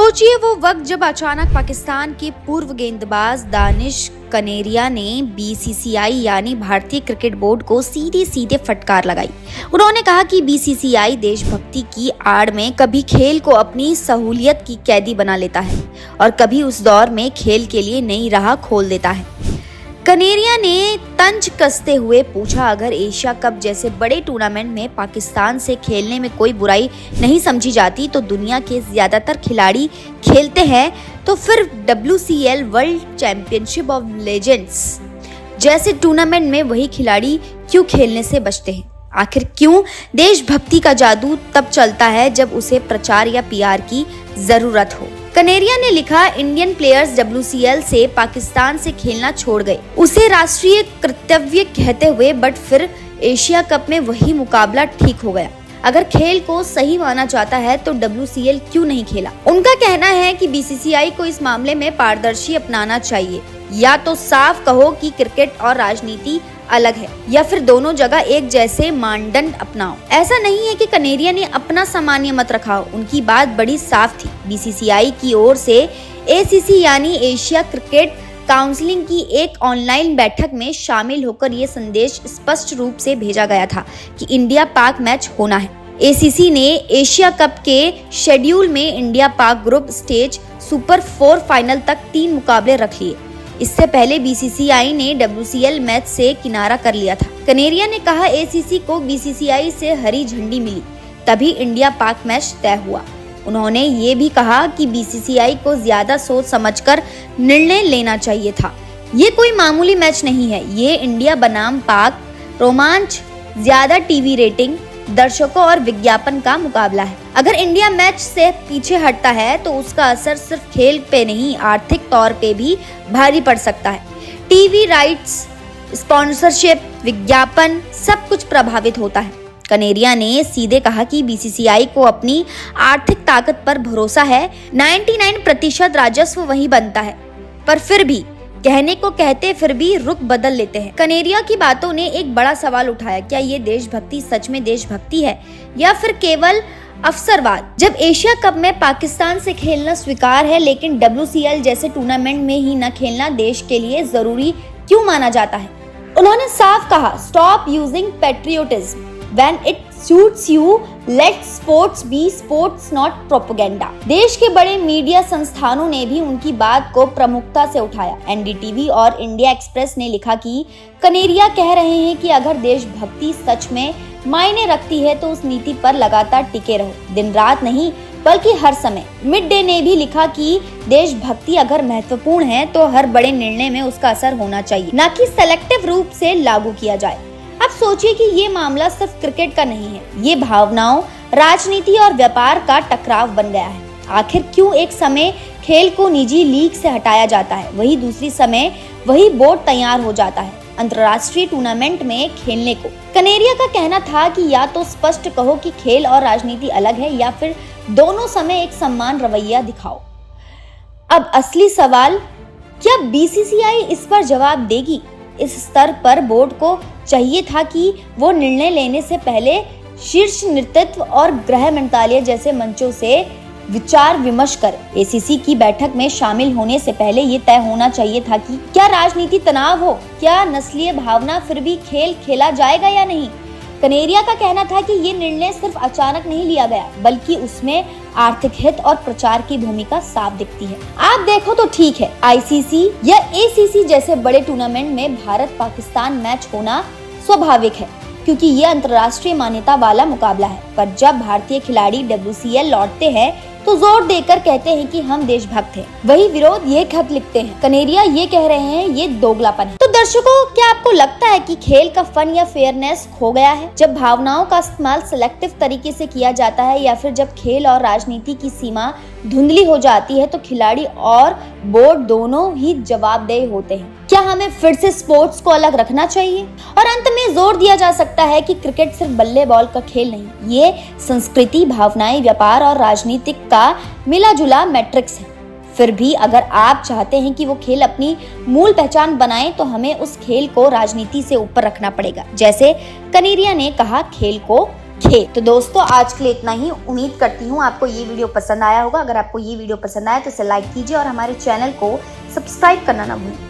सोचिए वो वक्त जब अचानक पाकिस्तान के पूर्व गेंदबाज दानिश कनेरिया ने बीसीसीआई यानी भारतीय क्रिकेट बोर्ड को सीधे सीधे फटकार लगाई। उन्होंने कहा कि बीसीसीआई देशभक्ति की आड़ में कभी खेल को अपनी सहूलियत की कैदी बना लेता है और कभी उस दौर में खेल के लिए नई राह खोल देता है। कनेरिया ने तंज कसते हुए पूछा, अगर एशिया कप जैसे बड़े टूर्नामेंट में पाकिस्तान से खेलने में कोई बुराई नहीं समझी जाती तो दुनिया के ज्यादातर खिलाड़ी खेलते हैं, तो फिर WCL world championship of legends जैसे टूर्नामेंट में वही खिलाड़ी क्यों खेलने से बचते हैं? आखिर क्यों देशभक्ति का जादू तब चलता है जब उसे प्रचार या PR की जरूरत हो? कनेरिया ने लिखा, इंडियन प्लेयर्स WCL से पाकिस्तान से खेलना छोड़ गए, उसे राष्ट्रीय कर्तव्य कहते हुए, बट फिर एशिया कप में वही मुकाबला ठीक हो गया। अगर खेल को सही माना जाता है तो WCL क्यों नहीं खेला? उनका कहना है कि BCCI को इस मामले में पारदर्शी अपनाना चाहिए। या तो साफ कहो कि क्रिकेट और राजनीति अलग है, या फिर दोनों जगह एक जैसे मानदंड अपनाओ। ऐसा नहीं है कि कनेरिया ने अपना सामान्य मत रखा, उनकी बात बड़ी साफ थी। BCCI की ओर से ACC यानी एशिया क्रिकेट काउंसिलिंग की एक ऑनलाइन बैठक में शामिल होकर ये संदेश स्पष्ट रूप से भेजा गया था कि इंडिया पाक मैच होना है। ACC ने एशिया कप के शेड्यूल में इंडिया पाक ग्रुप स्टेज सुपर 4 फाइनल तक 3 मुकाबले रख लिए। इससे पहले BCCI ने WCL मैच से किनारा कर लिया था। कनेरिया ने कहा, ACC को BCCI से हरी झंडी मिली तभी इंडिया पाक मैच तय हुआ। उन्होंने ये भी कहा कि BCCI को ज्यादा सोच समझकर निर्णय लेना चाहिए था। ये कोई मामूली मैच नहीं है, ये इंडिया बनाम पाक रोमांच, ज्यादा TV रेटिंग, दर्शकों और विज्ञापन का मुकाबला है। अगर इंडिया मैच से पीछे हटता है तो उसका असर सिर्फ खेल पे नहीं, आर्थिक तौर पे भी भारी पड़ सकता है। TV राइट्स, स्पॉन्सरशिप, विज्ञापन सब कुछ प्रभावित होता है। कनेरिया ने सीधे कहा कि BCCI को अपनी आर्थिक ताकत पर भरोसा है। 99% राजस्व वही बनता है, पर फिर भी कहने को कहते फिर भी रुख बदल लेते हैं। कनेरिया की बातों ने एक बड़ा सवाल उठाया, क्या ये देशभक्ति सच में देशभक्ति है या फिर केवल अवसरवाद? जब एशिया कप में पाकिस्तान से खेलना स्वीकार है लेकिन WCL जैसे टूर्नामेंट में ही न खेलना देश के लिए जरूरी क्यों माना जाता है? उन्होंने साफ कहा, stop using patriotism when it suits you, let sports be sports not propaganda. देश के बड़े मीडिया संस्थानों ने भी उनकी बात को प्रमुखता से उठाया। NDTV और इंडिया एक्सप्रेस ने लिखा कि कनेरिया कह रहे हैं कि अगर देशभक्ति सच में मायने रखती है तो उस नीति पर लगातार टिके रहो, दिन रात नहीं बल्कि हर समय। मिड डे ने भी लिखा कि देशभक्ति अगर महत्वपूर्ण है तो हर बड़े निर्णय में उसका असर होना चाहिए, न कि सेलेक्टिव रूप से लागू किया जाए। अब सोचिए कि ये मामला सिर्फ क्रिकेट का नहीं है, ये भावनाओं, राजनीति और व्यापार का टकराव बन गया है। आखिर क्यों एक समय खेल को निजी लीग से हटाया जाता है, वही दूसरी समय वही बोर्ड तैयार हो जाता है अंतर्राष्ट्रीय टूर्नामेंट में खेलने को? कनेरिया का कहना था कि या तो स्पष्ट कहो कि खेल और राजनीति अलग है, या फिर दोनों समय एक समान रवैया दिखाओ। अब असली सवाल, क्या BCCI इस पर जवाब देगी? इस स्तर पर बोर्ड को चाहिए था कि वो निर्णय लेने से पहले शीर्ष नेतृत्व और गृह मंत्रालय जैसे मंचों से विचार विमर्श करे। ACC की बैठक में शामिल होने से पहले ये तय होना चाहिए था कि क्या राजनीति तनाव हो, क्या नस्लीय भावना, फिर भी खेल खेला जाएगा या नहीं। कनेरिया का कहना था कि ये निर्णय सिर्फ अचानक नहीं लिया गया, बल्कि उसमें आर्थिक हित और प्रचार की भूमिका साफ दिखती है। आप देखो तो ठीक है, ICC या ACC जैसे बड़े टूर्नामेंट में भारत पाकिस्तान मैच होना स्वाभाविक है क्योंकि ये अंतर्राष्ट्रीय मान्यता वाला मुकाबला है, पर जब भारतीय खिलाड़ी WCL लौटते हैं तो जोर देकर कहते हैं कि हम देशभक्त हैं, वही विरोध ये खत लिखते हैं। कनेरिया ये कह रहे हैं ये दोगलापन है। तो दर्शकों, क्या आपको लगता है कि खेल का फन या फेयरनेस खो गया है जब भावनाओं का इस्तेमाल सिलेक्टिव तरीके से किया जाता है, या फिर जब खेल और राजनीति की सीमा धुंधली हो जाती है तो खिलाड़ी और बोर्ड दोनों ही जवाबदेह होते हैं? क्या हमें फिर से स्पोर्ट्स को अलग रखना चाहिए? और अंत में जोर दिया जा सकता है कि क्रिकेट सिर्फ बल्ले बॉल का खेल नहीं, ये संस्कृति, भावनाएं, व्यापार और राजनीतिक का मिला जुला मैट्रिक्स है। फिर भी अगर आप चाहते हैं कि वो खेल अपनी मूल पहचान बनाए तो हमें उस खेल को राजनीति से ऊपर रखना पड़ेगा। जैसे कनेरिया ने कहा, खेल को खेल। तो दोस्तों आज के लिए इतना ही। उम्मीद करती हूँ आपको ये वीडियो पसंद आया होगा। अगर आपको ये वीडियो पसंद आया तो इसे लाइक कीजिए और हमारे चैनल को सब्सक्राइब करना ना भूलें।